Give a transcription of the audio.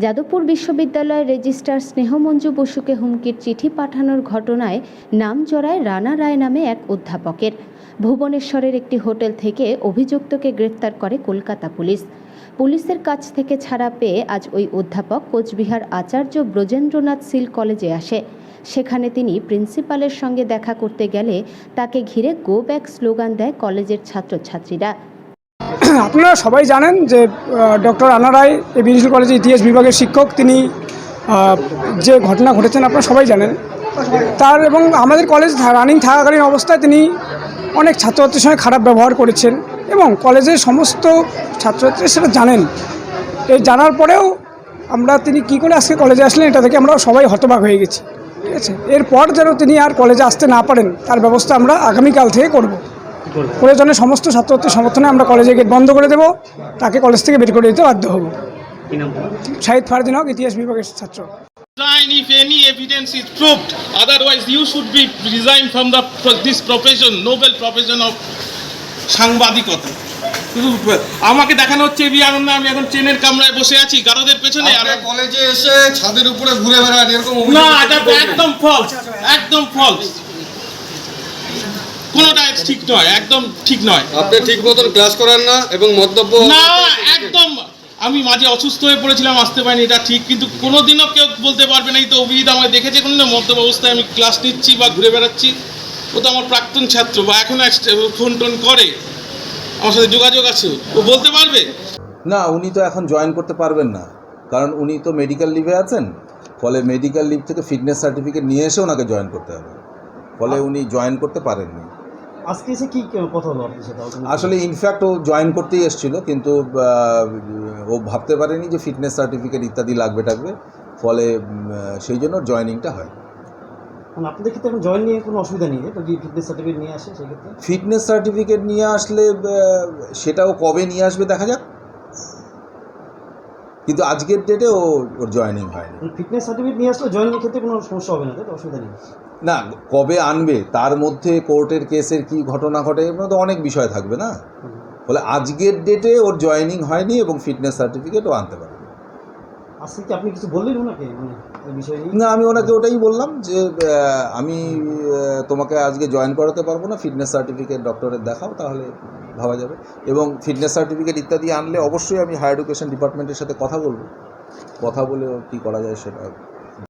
যাদবপুর বিশ্ববিদ্যালয়ের রেজিস্ট্রার স্নেহমঞ্জু বসুকে হুমকির চিঠি পাঠানোর ঘটনায় নাম জড়ায় রানা রায় নামে এক অধ্যাপকের। ভুবনেশ্বরের একটি হোটেল থেকে অভিযুক্তকে গ্রেফতার করে কলকাতা পুলিশ। পুলিশের কাছ থেকে ছাড়া পেয়ে আজ ওই অধ্যাপক কোচবিহার আচার্য ব্রজেন্দ্রনাথ শীল কলেজে আসে। সেখানে তিনি প্রিন্সিপালের সঙ্গে দেখা করতে গেলে তাকে ঘিরে গো ব্যাক স্লোগান দেয় কলেজের ছাত্রছাত্রীরা। আপনারা সবাই জানেন যে ডক্টর রানা রায় এই বিএনসি কলেজের ইতিহাস বিভাগের শিক্ষক। তিনি যে ঘটনা ঘটেছেন আপনারা সবাই জানেন তার, এবং আমাদের কলেজ রানিং থাকাকালীন অবস্থায় তিনি অনেক ছাত্রছাত্রীর সঙ্গে খারাপ ব্যবহার করেছেন এবং কলেজের সমস্ত ছাত্রছাত্রী সেটা জানেন। এই জানার পরেও তিনি কী করে আজকে কলেজে আসলেন এটা থেকে আমরা সবাই হতবাক হয়ে গেছি। ঠিক আছে, এরপর যেন তিনি আর কলেজে আসতে না পারেন তার ব্যবস্থা আমরা আগামীকাল থেকে করব। প্রয়োজনে সমস্ত ছাত্রছাত্রীর সমর্থনে আমরা কলেজে গেট বন্ধ করে দেব, তাকে কলেজ থেকে বের করে দিতে বাধ্য হব। শাহিদ ফারদিন হক, ইতিহাস বিভাগের ছাত্র। If any evidence is proved, otherwise you should be resigned from this profession, noble profession of সাংবাদিকতা। আমাকে দেখানো হচ্ছে এবি আনন্দ, আমি এখন ট্রেনের কামরায় বসে আছি গারদের পেছনে, আর কলেজে এসে ছাদের উপরে ঘুরে বেড়ান এরকম না, এটা একদম ফলস, একদম ফলস। কোনোটা ঠিক নয়, একদম ঠিক নয়। আপনি ঠিক মতন ক্লাস করান না এবং মন্তব্য না, একদম। আমি মাঝে অসুস্থ হয়ে পড়েছিলাম, আসতে পারিনি, এটা ঠিক, কিন্তু কোনোদিনও কেউ বলতে পারবে না এই তো অভিজিৎ আমায় দেখেছে কোনোদিন মদ্যপ অবস্থায় আমি ক্লাস নিচ্ছি বা ঘুরে বেড়াচ্ছি। ও তো আমার প্রাক্তন ছাত্র, বা এখন ফোন টোন করে, আমার সাথে যোগাযোগ আছে, ও বলতে পারবে। না, উনি তো এখন জয়েন করতে পারবেন না, কারণ উনি তো মেডিকেল লিভে আছেন। ফলে মেডিকেল লিভ থেকে ফিটনেস সার্টিফিকেট নিয়ে এসে ওনাকে জয়েন করতে হবে, ফলে উনি জয়েন করতে পারেননি। আজকে এসে কি কথা হলো আপনার সাথে? আসলে ইনফ্যাক্ট ও জয়েন করতেই এসেছিল, কিন্তু ও ভাবতে পারেনি যে ফিটনেস সার্টিফিকেট ইত্যাদি লাগবে, ফলে সেই জন্য জয়েনিংটা হয়। আপনাদের ক্ষেত্রে এখন জয়েন নিয়ে কোনো অসুবিধা নেই, যদি ফিটনেস সার্টিফিকেট নিয়ে আসে সেক্ষেত্রে? ফিটনেস সার্টিফিকেট নিয়ে আসলে সেটাও কবে নিয়ে আসবে দেখা যাক, কিন্তু আজকের ডেটে ওর জয়েনিং হয়নি। ফিটনেস সার্টিফিকেট নিয়ে আসলে জয়েনিংয়ের ক্ষেত্রে কোনো সমস্যা হবে না, তাই অসুবিধা নেই? না, কবে আনবে তার মধ্যে কোর্টের কেসের কি ঘটনা ঘটে এর মধ্যে অনেক বিষয় থাকবে না, ফলে আজকের ডেটে ওর জয়েনিং হয়নি এবং ফিটনেস সার্টিফিকেটও আনতে পারবে। আজকে কি আপনি কিছু বললেন ওনাকে এই বিষয় নিয়ে? না, আমি ওনাকে ওটাই বললাম যে আমি তোমাকে আজকে জয়েন করাতে পারবো না, ফিটনেস সার্টিফিকেট ডক্টরের দেখাও, তাহলে ভাবা যাবে। এবং ফিটনেস সার্টিফিকেট ইত্যাদি আনলে অবশ্যই আমি হায়ার এডুকেশন ডিপার্টমেন্টের সাথে কথা বলবো, কথা বলে কী করা যায় সেটা